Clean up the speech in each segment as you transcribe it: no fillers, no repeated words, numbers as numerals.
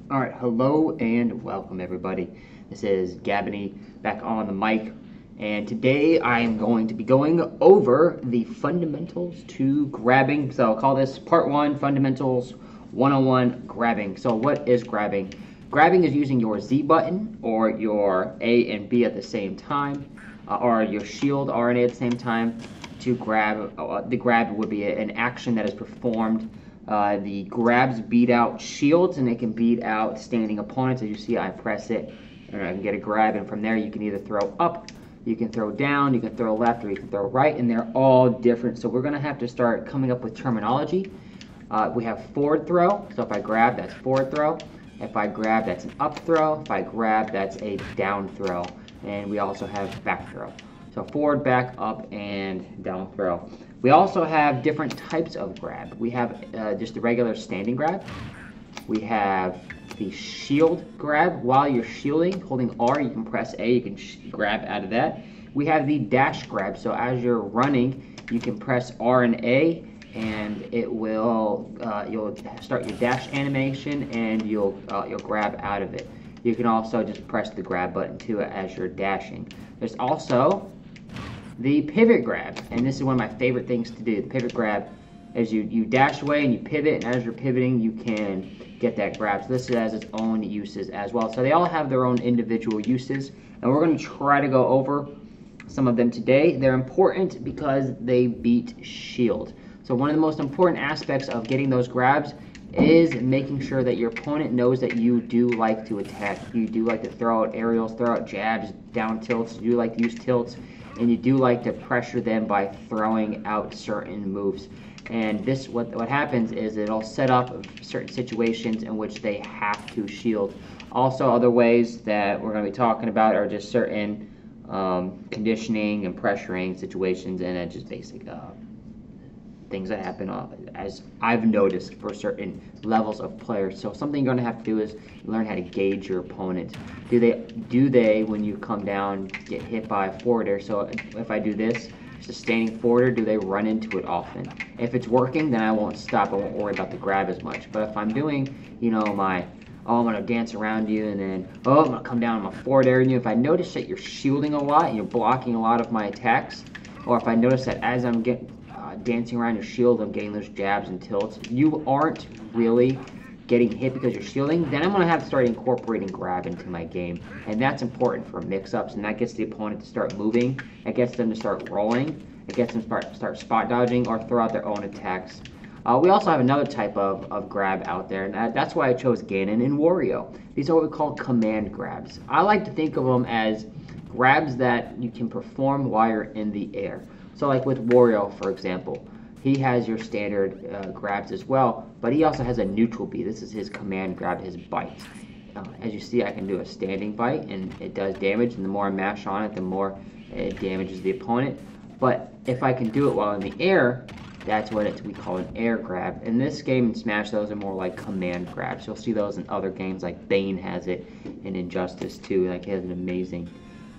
Alright, hello and welcome everybody. This is Gabony back on the mic, and today I am going to be going over the fundamentals to grabbing. So I'll call this part 1, Fundamentals 101 Grabbing. So what is grabbing? Grabbing is using your Z button or your A and B at the same time, or your shield R and A at the same time to grab. The grab would be an action that is performed. The grabs beat out shields, and they can beat out standing opponents. As you see, I press it and I can get a grab, and from there you can either throw up, you can throw down, you can throw left, or you can throw right, and they're all different. So we're going to have to start coming up with terminology. We have forward throw, so if I grab, that's forward throw. If I grab, that's an up throw. If I grab, that's a down throw. And we also have back throw. So forward, back, up, and down throw. We also have different types of grab. We have just the regular standing grab. We have the shield grab. While you're shielding, holding R, you can press A, you can grab out of that. We have the dash grab. So as you're running, you can press R and A, and it will you'll start your dash animation, and you'll grab out of it. You can also just press the grab button too as you're dashing. There's also the pivot grab, and this is one of my favorite things to do. The pivot grab is you dash away and you pivot, and as you're pivoting you can get that grab. So this has its own uses as well. So they all have their own individual uses, and we're going to try to go over some of them today. They're important because they beat shield. So one of the most important aspects of getting those grabs is making sure that your opponent knows that you do like to attack. You do like to throw out aerials, throw out jabs, down tilts, you do like to use tilts, and you do like to pressure them by throwing out certain moves. And this, what happens is it'll set up certain situations in which they have to shield. Also, other ways that we're going to be talking about are just certain conditioning and pressuring situations, and then just basic things that happen as I've noticed for certain levels of players. So something you're going to have to do is learn how to gauge your opponent. Do they when you come down get hit by a forwarder? So if I do this, just a standing forwarder, do they run into it often? If it's working, then I won't stop. I won't worry about the grab as much. But if I'm doing, you know, I'm going to dance around you, and then, I'm going to come down, I'm going to forward air you. If I notice that you're shielding a lot and you're blocking a lot of my attacks, or if I notice that as I'm dancing around your shield, I'm getting those jabs and tilts, you aren't really getting hit because you're shielding, then I'm going to have to start incorporating grab into my game. And that's important for mix-ups, and that gets the opponent to start moving. It gets them to start rolling. It gets them to start spot dodging or throw out their own attacks. We also have another type of grab out there, and that's why I chose Ganon and Wario. These are what we call command grabs. I like to think of them as grabs that you can perform while you're in the air. So like with Wario, for example, he has your standard grabs as well, but he also has a neutral B. This is his command grab, his bite. As you see, I can do a standing bite, and it does damage, and the more I mash on it, the more it damages the opponent. But if I can do it while in the air, that's what we call an air grab. In this game in Smash, those are more like command grabs. You'll see those in other games, like Bane has it, and Injustice too. Like, he has an amazing...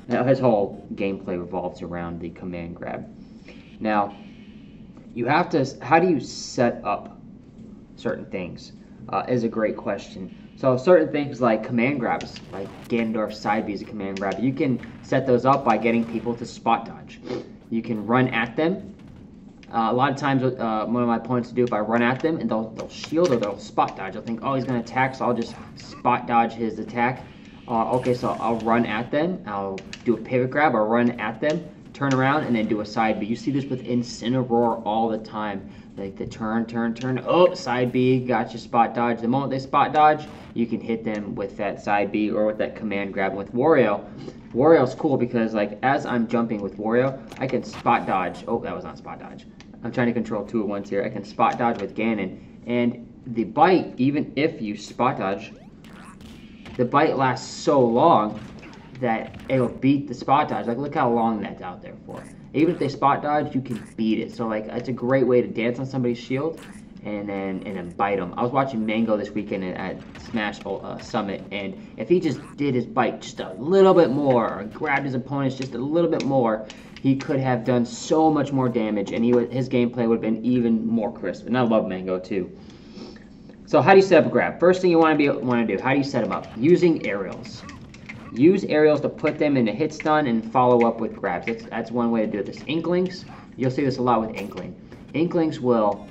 Now, his whole gameplay revolves around the command grab. Now, you have to, how do you set up certain things is a great question. So certain things like command grabs, like Ganondorf's side B is a command grab, you can set those up by getting people to spot dodge. You can run at them. A lot of times one of my opponents will do, if I run at them and they'll shield or they'll spot dodge, they'll think, oh, he's going to attack, so I'll just spot dodge his attack. Okay, so I'll run at them, I'll do a pivot grab, I'll run at them, turn around, and then do a side B. You see this with Incineroar all the time. Like the turn, oh, side B, gotcha, spot dodge. The moment they spot dodge, you can hit them with that side B or with that command grab. With Wario's cool because, like, as I'm jumping with Wario, I can spot dodge. Oh, that was not spot dodge. I'm trying to control two at once here. I can spot dodge with Ganon. And the bite, even if you spot dodge, the bite lasts so long that it'll beat the spot dodge. Like, look how long that's out there for. Even if they spot dodge, you can beat it. So, like, it's a great way to dance on somebody's shield and then bite them. I was watching Mango this weekend at Smash Summit, and if he just did his bite just a little bit more, or grabbed his opponents just a little bit more, he could have done so much more damage, and his gameplay would have been even more crisp. And I love Mango too. So how do you set up a grab? First thing you want to do, how do you set them up? Using aerials. Use aerials to put them in a hit stun and follow up with grabs. That's one way to do this. Inklings, you'll see this a lot with Inkling. Inklings will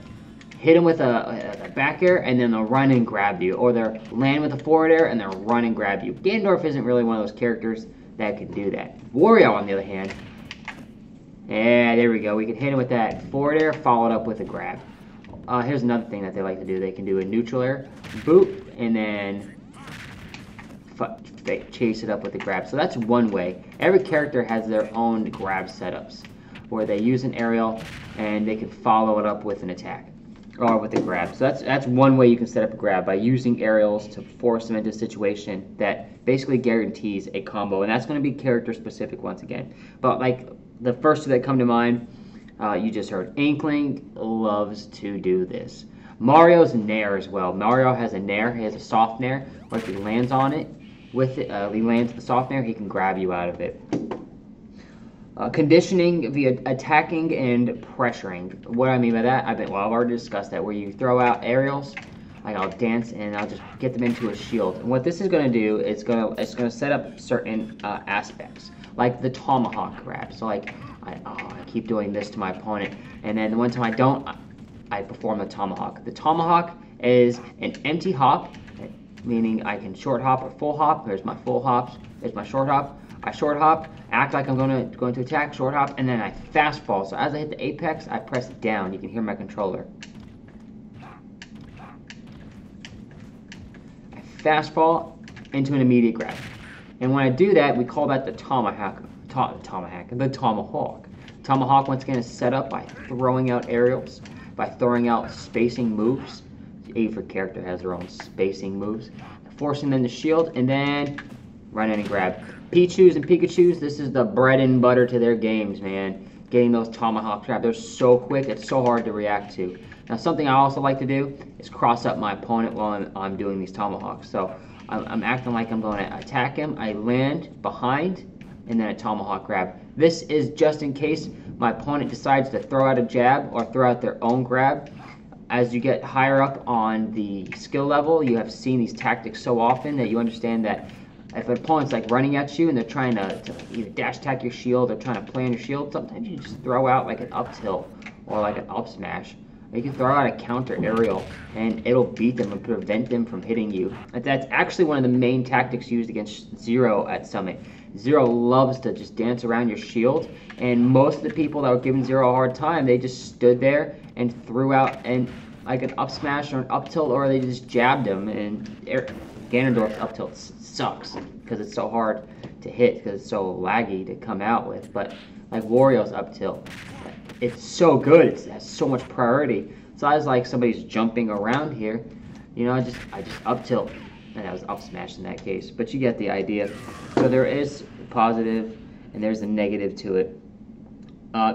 hit them with a back air and then they'll run and grab you. Or they'll land with a forward air and they'll run and grab you. Ganondorf isn't really one of those characters that can do that. Wario, on the other hand, yeah, there we go. We can hit him with that forward air followed up with a grab. Here's another thing that they like to do. They can do a neutral air, boop, and then they chase it up with a grab. So that's one way. Every character has their own grab setups where they use an aerial and they can follow it up with an attack or with a grab. So that's one way you can set up a grab, by using aerials to force them into a situation that basically guarantees a combo. And that's going to be character specific once again. But like the first two that come to mind, you just heard. Inkling loves to do this. Mario's Nair as well. Mario has a Nair. He has a soft Nair. Where if he lands on it, with it, he lands the soft Nair, he can grab you out of it. Conditioning via attacking and pressuring. What I mean by that, I've already discussed that. Where you throw out aerials, like I'll dance and I'll just get them into a shield. And what this is going to do, it's going to set up certain aspects, like the tomahawk grab. So like I keep doing this to my opponent, and then the one time I don't, I perform the tomahawk. The tomahawk is an empty hop, meaning I can short hop or full hop. There's my full hops. There's my short hop. I short hop, act like I'm going to attack, short hop, and then I fast fall. So as I hit the apex, I press down. You can hear my controller. I fast fall into an immediate grab. And when I do that, we call that the tomahawk. The tomahawk. Tomahawk, once again, is set up by throwing out aerials, by throwing out spacing moves. Every character has their own spacing moves. Forcing them to shield, and then run in and grab. Pichus and Pikachus, this is the bread and butter to their games, man. Getting those tomahawk grabs, they're so quick, it's so hard to react to. Now, something I also like to do is cross up my opponent while I'm doing these tomahawks. So I'm acting like I'm going to attack him. I land behind, and then a tomahawk grab. This is just in case my opponent decides to throw out a jab or throw out their own grab. As you get higher up on the skill level, you have seen these tactics so often that you understand that if an opponent's like running at you and they're trying to either dash attack your shield or trying to play on your shield, sometimes you just throw out like an up tilt or like an up smash. You can throw out a counter aerial and it'll beat them and prevent them from hitting you. That's actually one of the main tactics used against Zero at Summit. Zero loves to just dance around your shield, and most of the people that were giving Zero a hard time, they just stood there and threw out like an up smash or an up tilt, or they just jabbed him. And Ganondorf's up tilt sucks because it's so hard to hit, because it's so laggy to come out with. But like Wario's up tilt, it's so good, it has so much priority. So I was like, somebody's jumping around here, you know, I just up tilt, and that was up smash in that case. But you get the idea. So there is positive and there's a negative to it.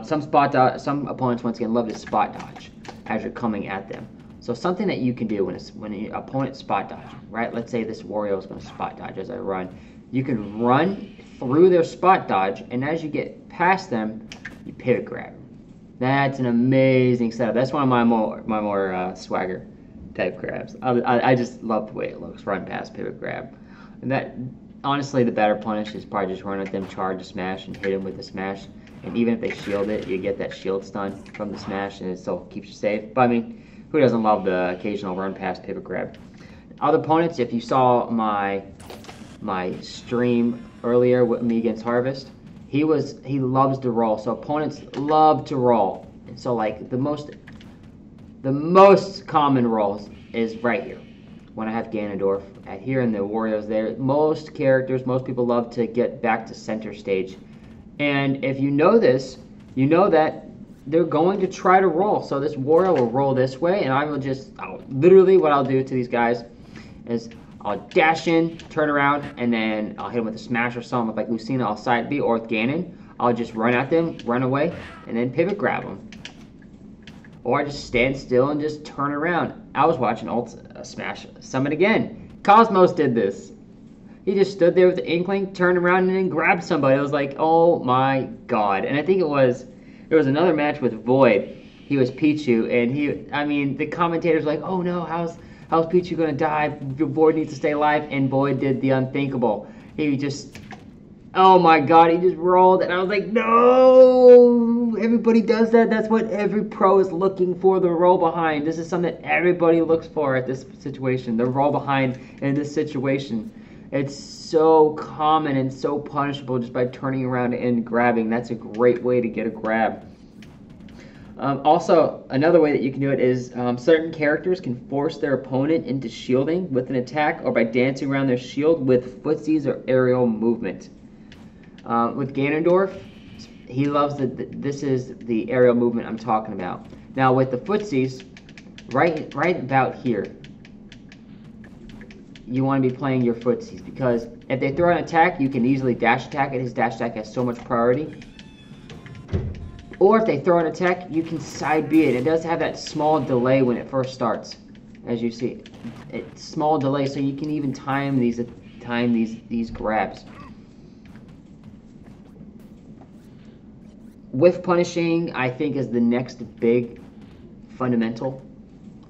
Some opponents once again love to spot dodge as you're coming at them. So something that you can do when your opponent spot dodge, right? Let's say this Wario is going to spot dodge as I run. You can run through their spot dodge, and as you get past them, you pivot grab. That's an amazing setup. That's one of my more swagger type grabs. I just love the way it looks. Run past, pivot grab. And that, honestly, the better punish is probably just run at them, charge a smash, and hit them with the smash. And even if they shield it, you get that shield stun from the smash, and it still keeps you safe. But I mean, who doesn't love the occasional run past, pivot grab? Other opponents, if you saw my stream earlier with me against Harvest, he loves to roll. So opponents love to roll. And so like the most common rolls is right here. When I have Ganondorf at here and the Warriors there, most people love to get back to center stage. And if you know this, you know that they're going to try to roll. So this Wario will roll this way, and literally what I'll do to these guys is I'll dash in, turn around, and then I'll hit them with a smash or something. Like Lucina, I'll side B, or with Ganon, I'll just run at them, run away, and then pivot grab them. Or I just stand still and just turn around. I was watching Smash Summit again. Cosmos did this. He just stood there with the Inkling, turned around, and then grabbed somebody. I was like, oh my god. And I think there was another match with Void. He was Pichu, and the commentators were like, oh no, how's How's Pichu gonna die? Your boy needs to stay alive, and boy did the unthinkable. He just, oh my god, he just rolled, and I was like, no! Everybody does that. That's what every pro is looking for, the roll behind. This is something that everybody looks for at this situation, the roll behind in this situation. It's so common and so punishable just by turning around and grabbing. That's a great way to get a grab. Also, another way that you can do it is certain characters can force their opponent into shielding with an attack or by dancing around their shield with footsies or aerial movement. With Ganondorf, he loves this is the aerial movement I'm talking about. Now with the footsies, right about here, you want to be playing your footsies because if they throw an attack, you can easily dash attack it. His dash attack has so much priority. Or if they throw an attack, you can side B it. It does have that small delay when it first starts, as you see. It's small delay, so you can even time these grabs. Whiff punishing, I think, is the next big fundamental.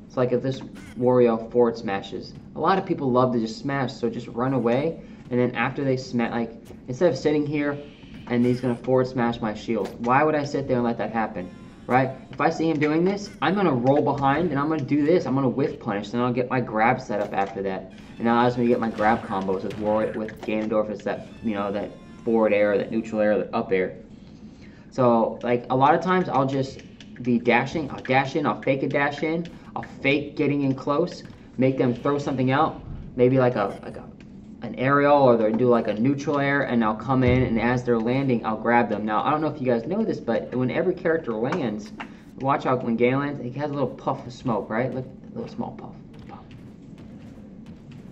It's like if this Wario forward smashes. A lot of people love to just smash, so just run away, and then after they smash, like, instead of sitting here, and he's going to forward smash my shield. Why would I sit there and let that happen, right? If I see him doing this, I'm going to roll behind and I'm going to do this. I'm going to whiff punish, then I'll get my grab set up after that. And that allows me to get my grab combos with Ganondorf. It's that, you know, that forward air, that neutral air, that up air. So, like, a lot of times I'll just be dashing. I'll dash in, I'll fake a dash in, I'll fake getting in close, make them throw something out, maybe like an aerial, or they'll do like a neutral air, and I'll come in, and as they're landing, I'll grab them. Now, I don't know if you guys know this, but when every character lands, watch out when Ganon lands, he has a little puff of smoke, right? Look, a little small puff.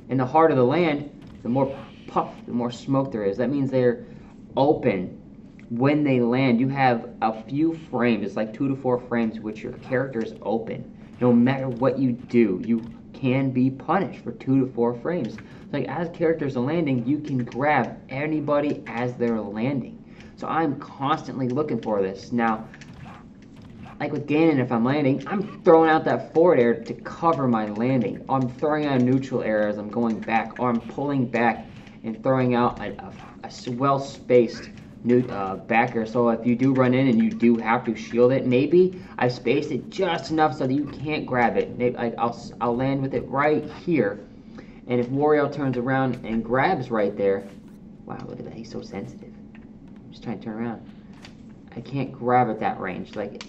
In the heart of the land, the more puff, the more smoke there is. That means they're open when they land. You have a few frames, it's like 2 to 4 frames, which your character is open. No matter what you do, you can be punished for 2 to 4 frames. Like, as characters are landing, you can grab anybody as they're landing. So I'm constantly looking for this. Now, like with Ganon, if I'm landing, I'm throwing out that forward air to cover my landing. I'm throwing out a neutral air as I'm going back, or I'm pulling back and throwing out a well-spaced back air. So if you do run in and you do have to shield it, maybe I spaced it just enough so that you can't grab it. Maybe I'll land with it right here. And if Wario turns around and grabs right there, wow, look at that, he's so sensitive. I'm just trying to turn around. I can't grab at that range. Like,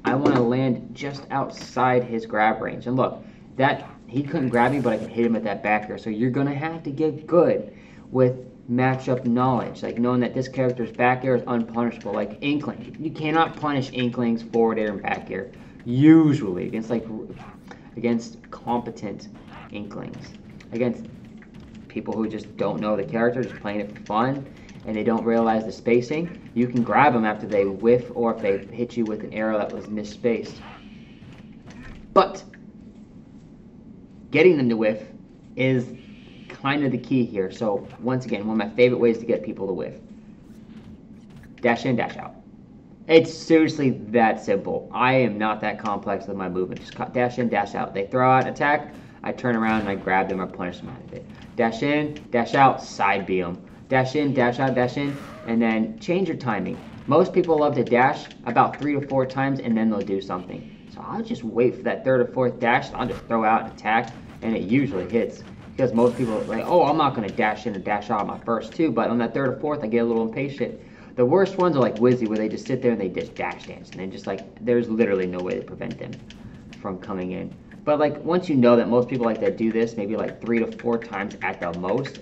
I want to land just outside his grab range. And look, that he couldn't grab me, but I could hit him at that back air. So you're going to have to get good with matchup knowledge, like knowing that this character's back air is unpunishable. Like Inkling, you cannot punish Inkling's forward air and back air, usually, against competent Inklings. Against people who just don't know the character, just playing it for fun, and they don't realize the spacing, you can grab them after they whiff or if they hit you with an arrow that was misspaced. But getting them to whiff is kind of the key here. So once again, one of my favorite ways to get people to whiff. Dash in, dash out. It's seriously that simple. I am not that complex with my movement. Just dash in, dash out. They throw out an attack, I turn around and I grab them or punish them out of it. Dash in, dash out, side B them. Dash in, dash out, dash in, and then change your timing. Most people love to dash about 3 to 4 times and then they'll do something. So I'll just wait for that 3rd or 4th dash. I'll just throw out an attack and it usually hits. Because most people are like, oh, I'm not going to dash in and dash out my first 2, but on that 3rd or 4th I get a little impatient. The worst ones are like Wizzy, where they just sit there and they just dash dance. And then just like, there's literally no way to prevent them from coming in. But like, once you know that most people like to do this, maybe like 3 to 4 times at the most,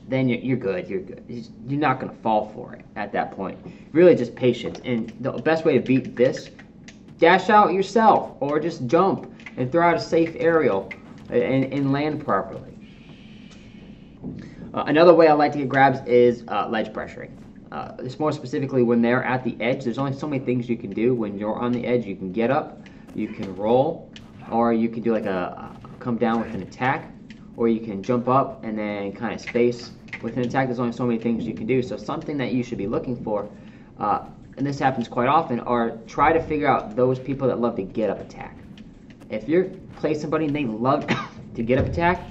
then you're good, you're good. You're not going to fall for it at that point. Really just patience. And the best way to beat this, dash out yourself, or just jump and throw out a safe aerial and land properly. Another way I like to get grabs is ledge pressuring. It's more specifically when they're at the edge. There's only so many things you can do. When you're on the edge, you can get up, you can roll, or you can do like a come down with an attack, or you can jump up and then kind of space with an attack. There's only so many things you can do. So something that you should be looking for, and this happens quite often, are try to figure out those people that love to get up attack. If you play somebody and they love to get up attack,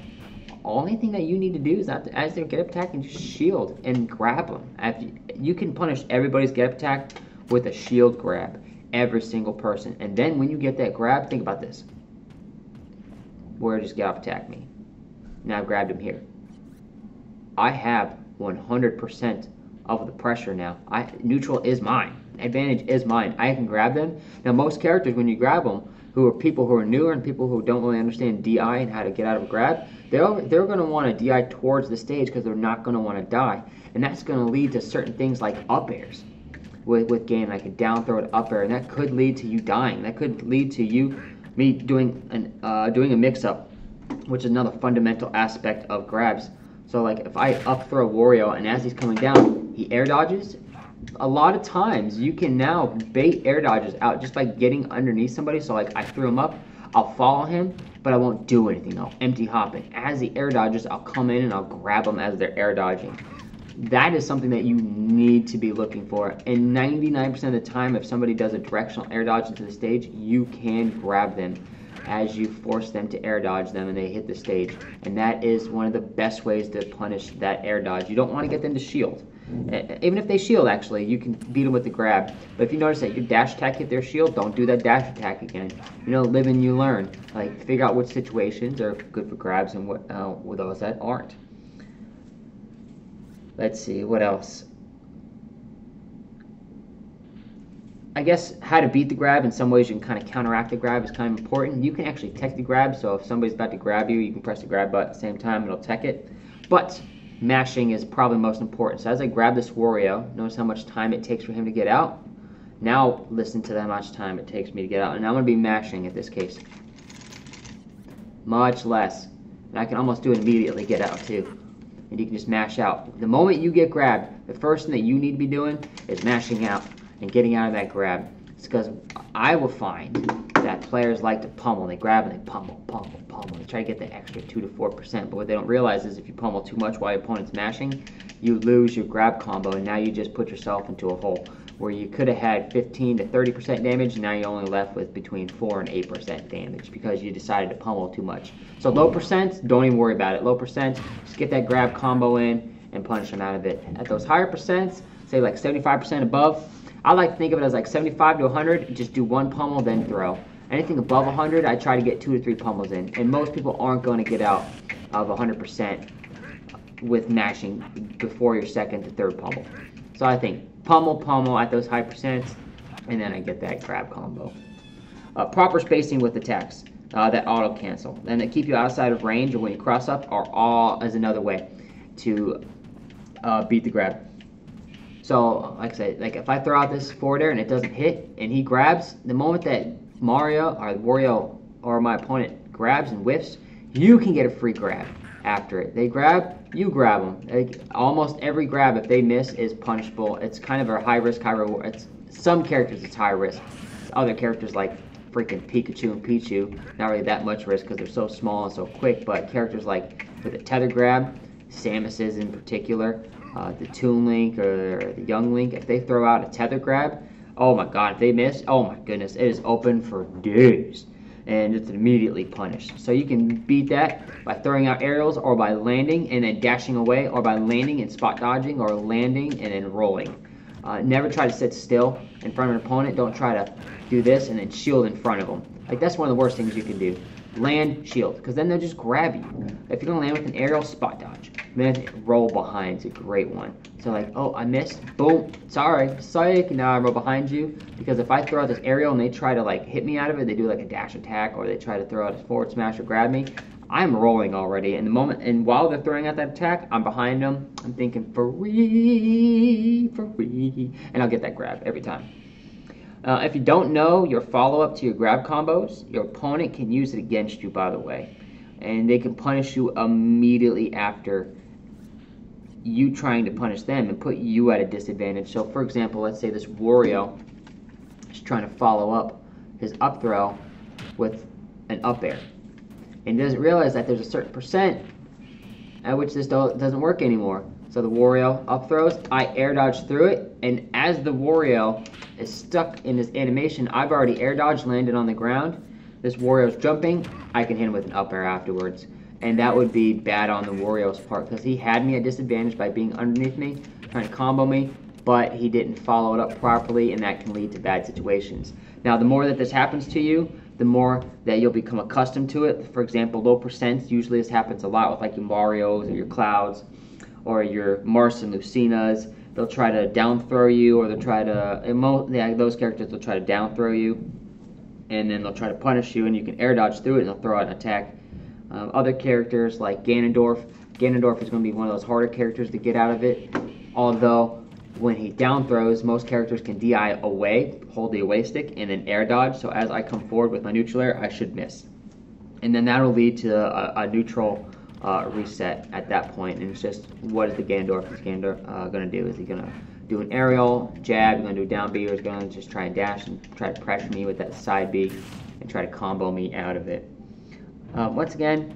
only thing that you need to do is as they get up attack and just shield and grab them. You can punish everybody's get up attack with a shield grab, every single person. And then when you get that grab, think about this. Warrior just get up attack me. Now I've grabbed him here. I have 100% of the pressure now. Neutral is mine. Advantage is mine. I can grab them. Now most characters, when you grab them, who are people who are newer and people who don't really understand DI and how to get out of a grab, they're going to want to DI towards the stage because they're not going to want to die. And that's going to lead to certain things like up airs with game, like a down throw to up air, and that could lead to you dying. That could lead to me doing a mix-up, which is another fundamental aspect of grabs. So like if I up throw Wario and as he's coming down, he air dodges, a lot of times you can now bait air dodges out just by getting underneath somebody. So like I threw him up, I'll follow him, but I won't do anything. I'll empty hop it. As he air dodges, I'll come in and I'll grab them as they're air dodging. That is something that you need to be looking for. And 99% of the time, if somebody does a directional air dodge into the stage, you can grab them as you force them to air dodge them and they hit the stage. And that is one of the best ways to punish that air dodge. You don't want to get them to shield. Even if they shield, actually, you can beat them with the grab. But if you notice that your dash attack hit their shield, don't do that dash attack again. You know, live and you learn. Like, figure out which situations are good for grabs and what those that aren't. Let's see, what else? I guess how to beat the grab. In some ways you can kind of counteract the grab is kind of important. You can actually tech the grab, so if somebody's about to grab you, you can press the grab button at the same time, it'll tech it. But mashing is probably most important. So as I grab this Wario, notice how much time it takes for him to get out. Now listen to how much time it takes me to get out. And I'm going to be mashing in this case. Much less. And I can almost do it immediately get out too. And you can just mash out. The moment you get grabbed, the first thing that you need to be doing is mashing out and getting out of that grab. It's because I will find that players like to pummel. They grab and they pummel. They try to get the extra 2 to 4%. But what they don't realize is if you pummel too much while your opponent's mashing, you lose your grab combo, and now you just put yourself into a hole where you could have had 15 to 30% damage, and now you're only left with between 4 and 8% damage because you decided to pummel too much. So low percent, don't even worry about it. Low percent, just get that grab combo in and punish them out of it. At those higher percents, say like 75% above, I like to think of it as like 75 to 100, just do one pummel, then throw. Anything above 100, I try to get 2 to 3 pummels in. And most people aren't going to get out of 100% with mashing before your second to third pummel. So I think pummel at those high percents, and then I get that grab combo. Proper spacing with attacks that auto cancel and that keep you outside of range, and when you cross up are all as another way to beat the grab. So like I said, like if I throw out this forward air and it doesn't hit and he grabs, the moment that Mario or Wario or my opponent grabs and whiffs, you can get a free grab after it. They grab, you grab them. Like, almost every grab, if they miss, is punishable. It's kind of a high risk, high reward. It's some characters it's high risk. Other characters like freaking Pikachu and Pichu, not really that much risk because they're so small and so quick. But characters like with a tether grab, Samus's in particular, the Toon Link or the Young Link, if they throw out a tether grab, oh my god, if they miss, oh my goodness, it is open for days. And it's immediately punished. So you can beat that by throwing out aerials or by landing and then dashing away, or by landing and spot dodging, or landing and then rolling. Never try to sit still in front of an opponent. Don't try to do this and then shield in front of them. Like, that's one of the worst things you can do. Land, shield, because then they'll just grab you. If you're going to land with an aerial, spot dodge. Then roll behind is a great one. So like, oh, I missed, boom, sorry, psych, now I roll behind you. Because if I throw out this aerial and they try to like hit me out of it, they do like a dash attack, or they try to throw out a forward smash or grab me, I'm rolling already. And the moment, and while they're throwing out that attack, I'm behind them, I'm thinking free, and I'll get that grab every time. If you don't know your follow-up to your grab combos, your opponent can use it against you, by the way. And they can punish you immediately after you trying to punish them and put you at a disadvantage. So, for example, let's say this Wario is trying to follow up his up throw with an up air. And doesn't realize that there's a certain percent at which this doesn't work anymore. So the Wario up throws, I air dodge through it, and as the Wario is stuck in this animation, I've already air dodged, landed on the ground. This Wario's jumping, I can hit him with an up air afterwards. and that would be bad on the Wario's part because he had me at disadvantage by being underneath me, trying to combo me, but he didn't follow it up properly, and that can lead to bad situations. Now, the more that this happens to you, the more that you'll become accustomed to it. For example, low percents, usually this happens a lot with like your Marios or your Clouds or your Mars and Lucinas. They'll try to down throw you, or they'll try to, those characters will try to down throw you, and then they'll try to punish you, and you can air dodge through it, and they'll throw out an attack. Other characters like Ganondorf is going to be one of those harder characters to get out of it, although when he down throws, most characters can DI away, hold the away stick, and then air dodge, so as I come forward with my neutral air, I should miss. And then that'll lead to a neutral reset at that point, and it's just, what is the Ganondorf going to do? Is he going to do an aerial, jab, going to do a down B, or is going to just try and dash and try to pressure me with that side B and try to combo me out of it? Once again,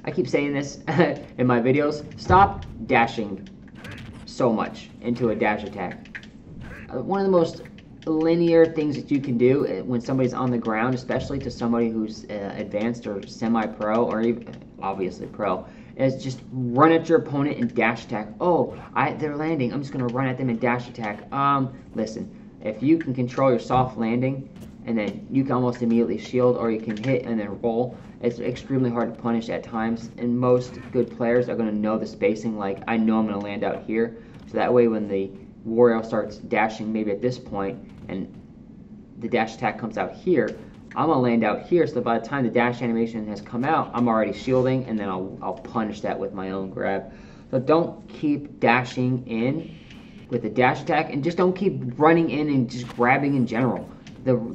I keep saying this in my videos, stop dashing so much into a dash attack. One of the most linear things that you can do when somebody's on the ground, especially to somebody who's advanced or semi-pro or even obviously pro, is just run at your opponent and dash attack. Oh, they're landing, I'm just going to run at them and dash attack. Listen, if you can control your soft landing and then you can almost immediately shield, or you can hit and then roll, it's extremely hard to punish at times, and most good players are going to know the spacing, like I know I'm going to land out here, so that way when the Wario starts dashing maybe at this point and the dash attack comes out here, I'm going to land out here, so by the time the dash animation has come out, I'm already shielding, and then I'll punish that with my own grab. So don't keep dashing in with the dash attack, and just don't keep running in and just grabbing in general.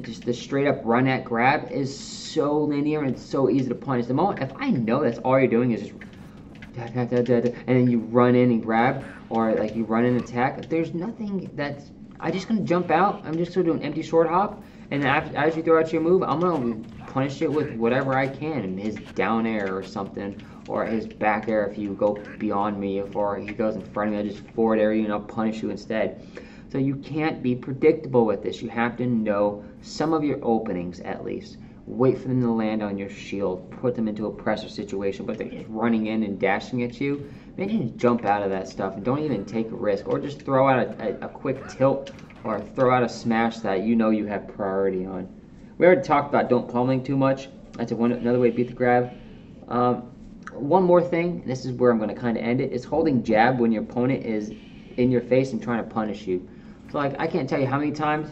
Just the straight up run at grab is so linear and it's so easy to punish. The moment, if I know that's all you're doing is just and then you run in and grab, or like you run in and attack, there's nothing that's, I'm just going to jump out, I'm just going to do an empty short hop, and then as you throw out your move, I'm going to punish it with whatever I can, his down air or something, or his back air if you go beyond me, or he goes in front of me, I just forward air you and I'll punish you instead. So you can't be predictable with this. You have to know some of your openings at least. Wait for them to land on your shield. Put them into a pressure situation. But if they're just running in and dashing at you, maybe just jump out of that stuff and don't even take a risk. Or just throw out a quick tilt or throw out a smash that you know you have priority on. We already talked about don't pummeling too much. That's another way to beat the grab. One more thing, and this is where I'm going to kind of end it, is holding jab when your opponent is in your face and trying to punish you. So like, I can't tell you how many times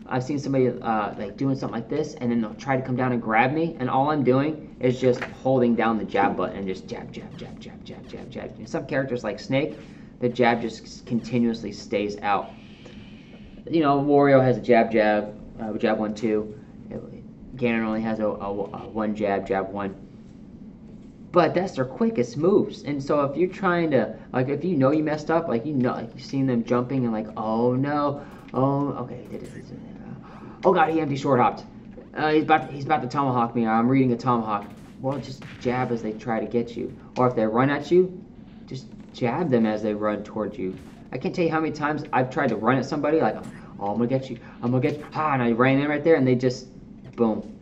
I've seen somebody like doing something like this, and then they'll try to come down and grab me, and all I'm doing is just holding down the jab button and just jab, jab, jab, jab, jab, jab, jab. And some characters like Snake, the jab just continuously stays out. You know, Wario has a jab, jab, jab 1, 2. Ganon only has a one jab, jab 1. But that's their quickest moves, and so if you're trying to, like, if you know you messed up, like, you know, like you've seen them jumping and like, oh no, oh, okay, oh god, he empty short hopped, he's about to tomahawk me, or I'm reading a tomahawk. Well, just jab as they try to get you, or if they run at you, just jab them as they run towards you. I can't tell you how many times I've tried to run at somebody, like, oh, I'm gonna get you, and I ran in right there, and they just, boom,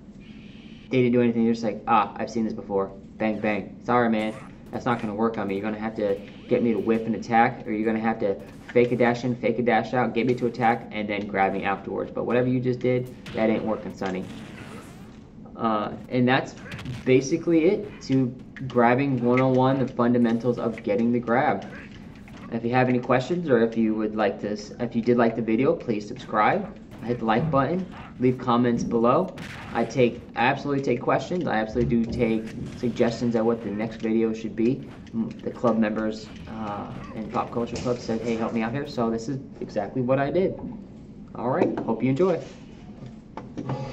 they didn't do anything. They're just like, I've seen this before. Bang, bang. Sorry, man. That's not going to work on me. You're going to have to get me to whiff and attack, or you're going to have to fake a dash in, fake a dash out, get me to attack, and then grab me afterwards. But whatever you just did, that ain't working, sonny. And that's basically it to grabbing 101, the fundamentals of getting the grab. If you have any questions, or if you would like to, if you did like the video, please subscribe. Hit the like button, leave comments below. I absolutely take questions. I absolutely do take suggestions on what the next video should be. The club members and Pop Culture Club said, hey, help me out here, so this is exactly what I did. Alright, hope you enjoy.